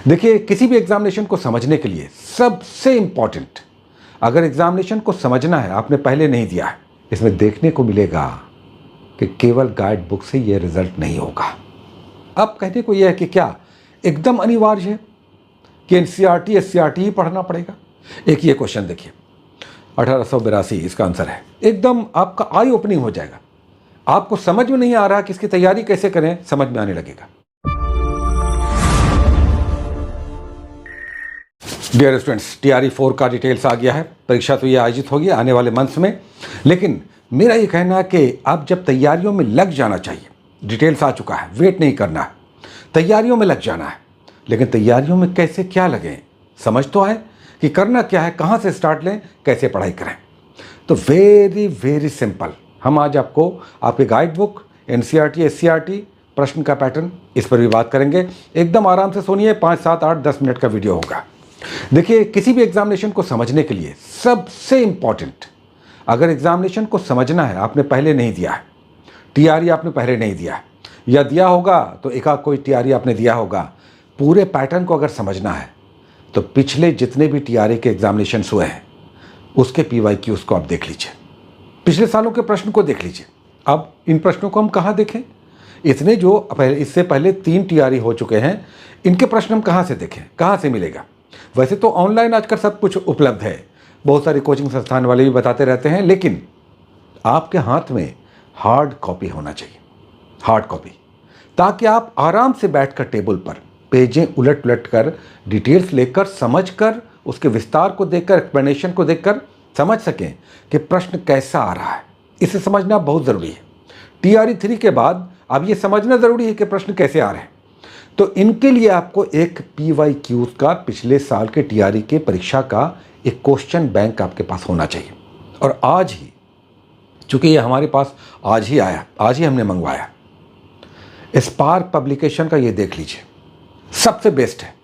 देखिए, किसी भी एग्जामिनेशन को समझने के लिए सबसे इम्पॉर्टेंट, अगर एग्जामिनेशन को समझना है, आपने पहले नहीं दिया है, इसमें देखने को मिलेगा कि केवल गाइड बुक से ये रिजल्ट नहीं होगा। अब कहने को यह है कि क्या एकदम अनिवार्य है कि एनसीईआरटी एससीईआरटी ही पढ़ना पड़ेगा? एक ये क्वेश्चन देखिए, 1882 इसका आंसर है। एकदम आपका आई ओपनिंग हो जाएगा, आपको समझ में नहीं आ रहा कि इसकी तैयारी कैसे करें, समझ में आने लगेगा। डियर स्टूडेंट्स, टीआरई 4 का डिटेल्स आ गया है। परीक्षा तो ये आयोजित होगी आने वाले मंथ्स में, लेकिन मेरा ये कहना है कि अब जब तैयारियों में लग जाना चाहिए, डिटेल्स आ चुका है, वेट नहीं करना है, तैयारियों में लग जाना है। लेकिन तैयारियों में कैसे क्या लगें, समझ तो आए कि करना क्या है, कहाँ से स्टार्ट लें, कैसे पढ़ाई करें। तो वेरी सिंपल, हम आज आपको आपके गाइड बुक, एनसीईआरटी एससीईआरटी प्रश्न का पैटर्न, इस पर भी बात करेंगे। एकदम आराम से सुनिए, 5, 7, 8, 10 मिनट का वीडियो होगा। देखिए, किसी भी एग्जामिनेशन को समझने के लिए सबसे इम्पॉर्टेंट, अगर एग्जामिनेशन को समझना है, आपने पहले नहीं दिया है, टीआरई आपने पहले नहीं दिया है, या दिया होगा तो एक आध कोई टीआरई आपने दिया होगा, पूरे पैटर्न को अगर समझना है तो पिछले जितने भी टीआरई के एग्जामिनेशन हुए हैं उसके पीवाईक्यूज को आप देख लीजिए, पिछले सालों के प्रश्न को देख लीजिए। अब इन प्रश्नों को हम कहाँ देखें? इतने जो इससे पहले 3 टीआरई हो चुके हैं, इनके प्रश्न हम कहाँ से देखें, कहाँ से मिलेगा? वैसे तो ऑनलाइन आजकल सब कुछ उपलब्ध है, बहुत सारी कोचिंग संस्थान वाले भी बताते रहते हैं, लेकिन आपके हाथ में हार्ड कॉपी होना चाहिए, हार्ड कॉपी, ताकि आप आराम से बैठकर टेबल पर पेजें उलट उलट कर, डिटेल्स लेकर, समझकर, उसके विस्तार को देखकर, एक्सप्लेनेशन को देखकर समझ सकें कि प्रश्न कैसा आ रहा है। इसे समझना बहुत ज़रूरी है। टीआरई 3 के बाद अब ये समझना ज़रूरी है कि प्रश्न कैसे आ रहे हैं। तो इनके लिए आपको एक पीवाईक्यूज का, पिछले साल के टीआरई के परीक्षा का एक क्वेश्चन बैंक आपके पास होना चाहिए। और आज ही, चूँकि ये हमारे पास आज ही आया, आज ही हमने मंगवाया, स्पार्क पब्लिकेशन का ये देख लीजिए, सबसे बेस्ट है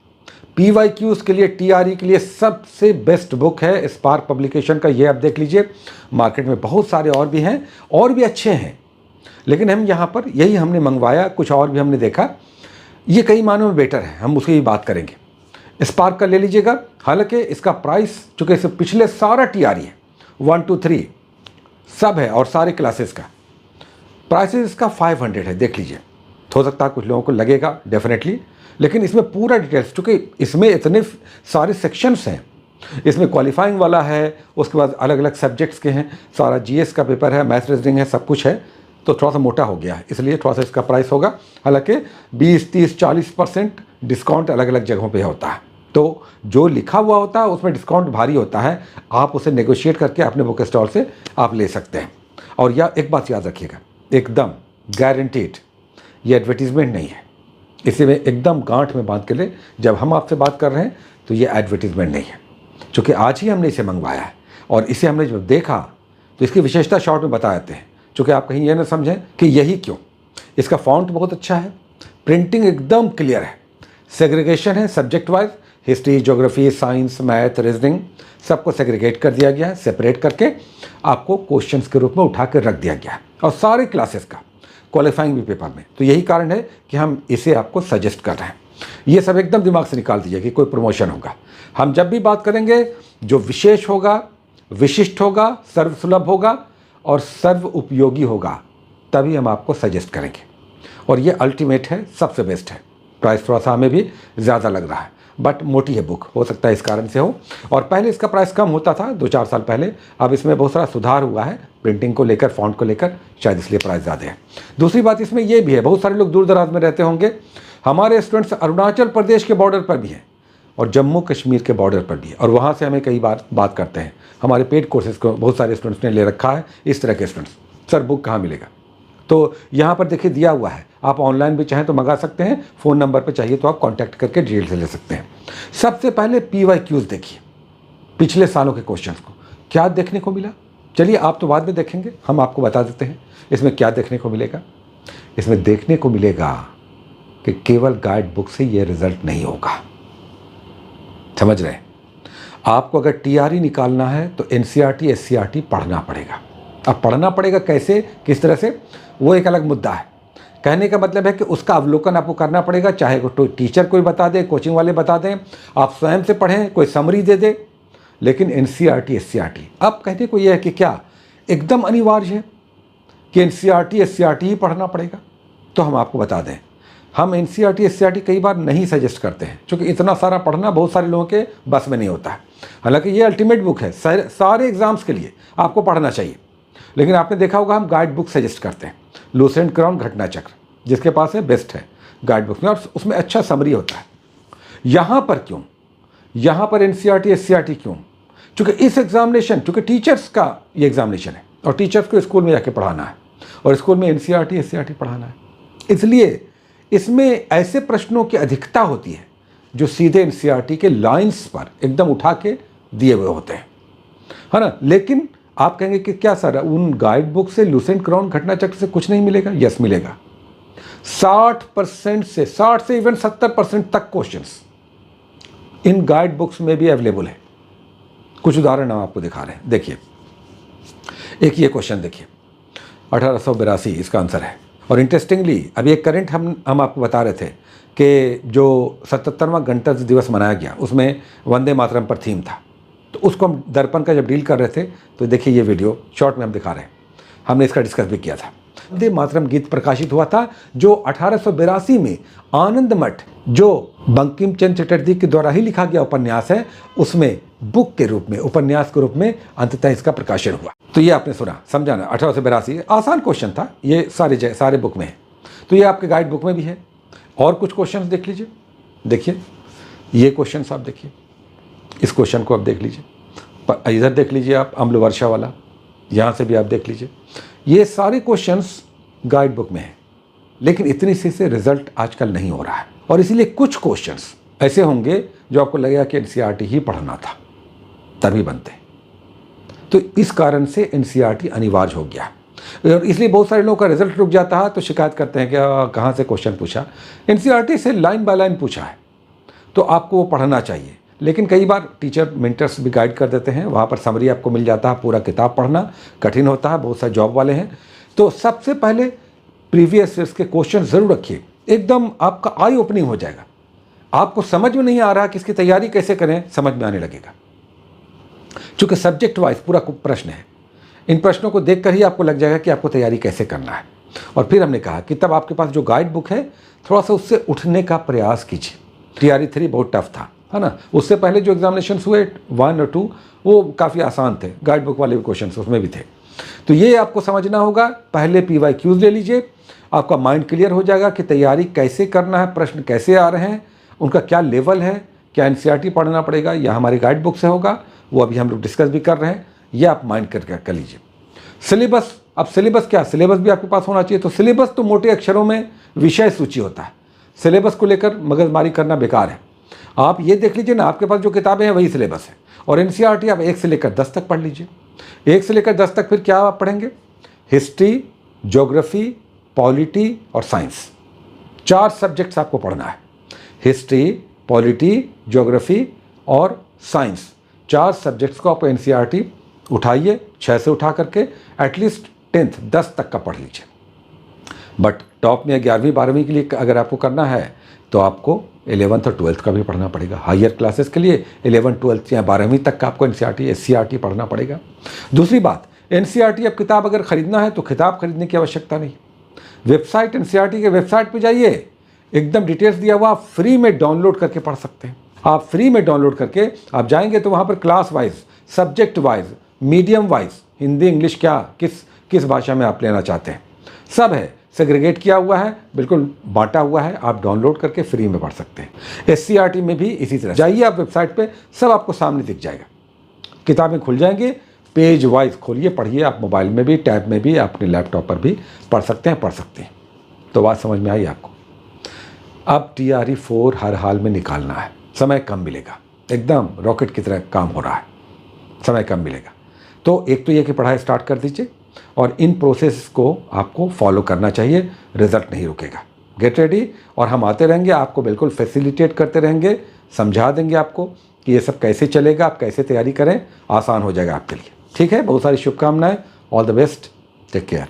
पीवाईक्यूज के लिए, टीआरई के लिए सबसे बेस्ट बुक है स्पार्क पब्लिकेशन का। ये आप देख लीजिए, मार्केट में बहुत सारे और भी हैं, और भी अच्छे हैं, लेकिन हम यहाँ पर यही हमने मंगवाया। कुछ और भी हमने देखा, ये कई मानों में बेटर है, हम उसकी बात करेंगे। स्पार्क का ले लीजिएगा, हालांकि इसका प्राइस, चूँकि इससे पिछले सारा टीआरई है, 1 to 3 सब है, और सारे क्लासेस का प्राइसेस इसका 500 है। देख लीजिए, हो सकता है कुछ लोगों को लगेगा डेफिनेटली, लेकिन इसमें पूरा डिटेल्स, चूँकि इसमें इतने सारे सेक्शंस हैं, इसमें क्वालिफाइंग वाला है, उसके बाद अलग अलग सब्जेक्ट्स के हैं, सारा जीएस का पेपर है, मैथ्स रीजनिंग है, सब कुछ है, तो थोड़ा सा मोटा हो गया है, इसलिए थोड़ा सा इसका प्राइस होगा। हालांकि 20, 30, 40% डिस्काउंट अलग अलग जगहों पे होता है, तो जो लिखा हुआ होता है उसमें डिस्काउंट भारी होता है, आप उसे नेगोशिएट करके अपने बुक स्टॉल से आप ले सकते हैं। और यह एक बात याद रखिएगा, एकदम गारंटीड ये एडवर्टीजमेंट नहीं है, इसे में एकदम गांठ में बांध के ले, जब हम आपसे बात कर रहे हैं तो ये एडवर्टीजमेंट नहीं है, चूँकि आज ही हमने इसे मंगवाया है। और इसे हमने जब देखा तो इसकी विशेषता शॉर्ट में बता देते हैं, चूँकि आप कहीं ये ना समझें कि यही क्यों। इसका फॉन्ट बहुत अच्छा है, प्रिंटिंग एकदम क्लियर है, सेग्रीगेशन है subject wise, history, geography, science, math, reasoning सबको सेग्रीगेट कर दिया गया है, सेपरेट करके आपको क्वेश्चंस के रूप में उठा कर रख दिया गया है, और सारे क्लासेस का क्वालिफाइंग भी पेपर में। तो यही कारण है कि हम इसे आपको सजेस्ट कर रहे हैं। ये सब एकदम दिमाग से निकाल दीजिए कि कोई प्रमोशन होगा। हम जब भी बात करेंगे, जो विशेष होगा, विशिष्ट होगा, सर्वसुलभ होगा और सर्व उपयोगी होगा, तभी हम आपको सजेस्ट करेंगे। और ये अल्टीमेट है, सबसे बेस्ट है। प्राइस थोड़ा सा हमें भी ज़्यादा लग रहा है, बट मोटी है बुक, हो सकता है इस कारण से हो। और पहले इसका प्राइस कम होता था 2-4 साल पहले, अब इसमें बहुत सारा सुधार हुआ है, प्रिंटिंग को लेकर, फॉन्ट को लेकर, शायद इसलिए प्राइस ज़्यादा है। दूसरी बात इसमें ये भी है, बहुत सारे लोग दूर दराज में रहते होंगे, हमारे स्टूडेंट्स अरुणाचल प्रदेश के बॉर्डर पर भी हैं और जम्मू कश्मीर के बॉर्डर पर भी है, और वहाँ से हमें कई बार बात करते हैं। हमारे पेड कोर्सेज को बहुत सारे स्टूडेंट्स ने ले रखा है, इस तरह के स्टूडेंट्स, सर बुक कहाँ मिलेगा? तो यहाँ पर देखिए दिया हुआ है, आप ऑनलाइन भी चाहें तो मंगा सकते हैं, फ़ोन नंबर पर चाहिए तो आप कांटेक्ट करके डिटेल से ले सकते हैं। सबसे पहले पीवाईक्यूज देखिए, पिछले सालों के क्वेश्चंस को क्या देखने को मिला। चलिए, आप तो बाद में देखेंगे, हम आपको बता देते हैं इसमें क्या देखने को मिलेगा। इसमें देखने को मिलेगा कि केवल गाइड बुक से ये रिजल्ट नहीं होगा। समझ रहे हैं? आपको अगर टीआरई निकालना है तो एनसीईआरटी एससीईआरटी पढ़ना पड़ेगा। अब पढ़ना पड़ेगा कैसे, किस तरह से, वो एक अलग मुद्दा है। कहने का मतलब है कि उसका अवलोकन आपको करना पड़ेगा, चाहे कोई टीचर कोई बता दे, कोचिंग वाले बता दें, आप स्वयं से पढ़ें, कोई समरी दे दे। लेकिन एनसीईआरटी एससीईआरटी अब कहने को यह है कि क्या एकदम अनिवार्य है कि एनसीईआरटी एससीईआरटी ही पढ़ना पड़ेगा? तो हम आपको बता दें, हम एनसीईआरटी एससीईआरटी कई बार नहीं सजेस्ट करते हैं, क्योंकि इतना सारा पढ़ना बहुत सारे लोगों के बस में नहीं होता है। हालांकि ये अल्टीमेट बुक है, सारे एग्जाम्स के लिए आपको पढ़ना चाहिए। लेकिन आपने देखा होगा हम गाइड बुक सजेस्ट करते हैं, लूसेंट क्राउन घटना चक्र जिसके पास है बेस्ट है गाइड बुक में, और उसमें अच्छा समरी होता है। यहाँ पर क्यों, यहाँ पर एनसीईआरटी एससीईआरटी क्यों? चूँकि इस एग्जामिनेशन, चूँकि टीचर्स का ये एग्जामिनेशन है और टीचर्स को स्कूल में जाके पढ़ाना है और स्कूल में एनसीईआरटी एससीईआरटी पढ़ाना है, इसलिए इसमें ऐसे प्रश्नों की अधिकता होती है जो सीधे एनसीईआरटी के लाइंस पर एकदम उठा के दिए हुए होते हैं, है ना। लेकिन आप कहेंगे कि क्या सर उन गाइड बुक से लूसेंट क्राउन घटना चक्र से कुछ नहीं मिलेगा? यस मिलेगा। 60% से 60 से इवन 70% तक क्वेश्चंस इन गाइड बुक्स में भी अवेलेबल है। कुछ उदाहरण हम आपको दिखा रहे हैं, देखिए। एक ये क्वेश्चन देखिए, 1882 इसका आंसर है। और इंटरेस्टिंगली अभी एक करंट हम आपको बता रहे थे कि जो 77वां गणतंत्र दिवस मनाया गया उसमें वंदे मातरम पर थीम था, तो उसको हम दर्पण का जब डील कर रहे थे तो देखिए ये वीडियो शॉर्ट में हम दिखा रहे हैं, हमने इसका डिस्कस भी किया था। वंदे मातरम गीत प्रकाशित हुआ था जो 1882 में आनंद मठ, जो बंकिम चंद्र चटर्जी के द्वारा ही लिखा गया उपन्यास है, उसमें बुक के रूप में, उपन्यास के रूप में अंततः इसका प्रकाशन हुआ। तो ये आपने सुना, समझा ना। 1882 आसान क्वेश्चन था, ये सारे बुक में है, तो ये आपके गाइड बुक में भी है। और कुछ क्वेश्चन देख लीजिए, देखिए ये क्वेश्चन आप देखिए, इस क्वेश्चन को आप देख लीजिए, इधर देख लीजिए आप अम्ल वर्षा वाला, यहाँ से भी आप देख लीजिए। ये सारे क्वेश्चंस गाइड बुक में हैं, लेकिन इतनी सी से रिजल्ट आजकल नहीं हो रहा है। और इसीलिए कुछ क्वेश्चंस ऐसे होंगे जो आपको लगेगा कि एनसीईआरटी ही पढ़ना था, तभी बनते हैं। तो इस कारण से एनसीईआरटी अनिवार्य हो गया, और इसलिए बहुत सारे लोगों का रिजल्ट रुक जाता है तो शिकायत करते हैं कि कहाँ से क्वेश्चन पूछा। एनसीईआरटी से लाइन बाय लाइन पूछा है तो आपको वो पढ़ना चाहिए। लेकिन कई बार टीचर मेंटर्स भी गाइड कर देते हैं, वहाँ पर समरी आपको मिल जाता है। पूरा किताब पढ़ना कठिन होता है, बहुत सारे जॉब वाले हैं। तो सबसे पहले प्रीवियस ईयर्स के क्वेश्चन ज़रूर रखिए, एकदम आपका आई ओपनिंग हो जाएगा। आपको समझ में नहीं आ रहा कि इसकी तैयारी कैसे करें, समझ में आने लगेगा। चूँकि सब्जेक्ट वाइज पूरा प्रश्न है, इन प्रश्नों को देखकर ही आपको लग जाएगा कि आपको तैयारी कैसे करना है। और फिर हमने कहा कि तब आपके पास जो गाइड बुक है थोड़ा सा उससे उठने का प्रयास कीजिए। TRE 3 बहुत टफ था, है ना। उससे पहले जो एग्जामिनेशन हुए 1 और 2 वो काफ़ी आसान थे, गाइड बुक वाले क्वेश्चन उसमें भी थे। तो ये आपको समझना होगा। पहले PYQs ले लीजिए, आपका माइंड क्लियर हो जाएगा कि तैयारी कैसे करना है, प्रश्न कैसे आ रहे हैं, उनका क्या लेवल है, क्या एनसीईआरटी पढ़ना पड़ेगा या हमारी गाइड बुक से होगा, वो अभी हम लोग डिस्कस भी कर रहे हैं। ये आप माइंड कर लीजिए। सिलेबस, अब सिलेबस क्या, सिलेबस भी आपके पास होना चाहिए। तो सिलेबस तो मोटे अक्षरों में विषय सूची होता है, सिलेबस को लेकर मगजमारी करना बेकार है। आप ये देख लीजिए ना, आपके पास जो किताबें हैं वही सिलेबस है। और एनसीईआरटी आप 1 से लेकर 10 तक पढ़ लीजिए। 1 से लेकर 10 तक फिर क्या आप पढ़ेंगे? हिस्ट्री, ज्योग्राफी, पॉलिटी और साइंस, 4 सब्जेक्ट्स आपको पढ़ना है। हिस्ट्री, पॉलिटी, ज्योग्राफी और साइंस, 4 सब्जेक्ट्स को आप एनसीईआरटी उठाइए, 6 से उठा करके एटलीस्ट 10th 10 तक का पढ़ लीजिए। बट टॉप में 11वीं 12वीं के लिए अगर आपको करना है तो आपको 11th और 12th का भी पढ़ना पड़ेगा। हायर क्लासेस के लिए 11th 12th या 12वीं तक का आपको एनसीईआरटी एससीईआरटी पढ़ना पड़ेगा। दूसरी बात, एनसीईआरटी अब किताब अगर ख़रीदना है तो किताब खरीदने की आवश्यकता नहीं। वेबसाइट, एनसीईआरटी के वेबसाइट पर जाइए, एकदम डिटेल्स दिया हुआ, आप फ्री में डाउनलोड करके पढ़ सकते हैं। आप फ्री में डाउनलोड करके आप जाएंगे तो वहाँ पर class wise, subject wise, medium wise, Hindi English क्या किस भाषा में आप लेना चाहते हैं सब है, सेग्रीगेट किया हुआ है, बिल्कुल बांटा हुआ है। आप डाउनलोड करके फ्री में पढ़ सकते हैं। एससीईआरटी में भी इसी तरह, जाइए आप वेबसाइट पे, सब आपको सामने दिख जाएगा, किताबें खुल जाएंगे, पेज वाइज खोलिए, पढ़िए। आप मोबाइल में भी, टैब में भी, अपने लैपटॉप पर भी पढ़ सकते हैं। तो बात समझ में आई आपको? अब TRE 4 हर हाल में निकालना है, समय कम मिलेगा, एकदम रॉकेट की तरह काम हो रहा है, समय कम मिलेगा। तो एक तो ये कि पढ़ाई स्टार्ट कर दीजिए और इन प्रोसेस को आपको फॉलो करना चाहिए, रिजल्ट नहीं रुकेगा। गेट रेडी, और हम आते रहेंगे, आपको बिल्कुल फैसिलिटेट करते रहेंगे, समझा देंगे आपको कि ये सब कैसे चलेगा, आप कैसे तैयारी करें, आसान हो जाएगा आपके लिए। ठीक है, बहुत सारी शुभकामनाएं, all the best, take care.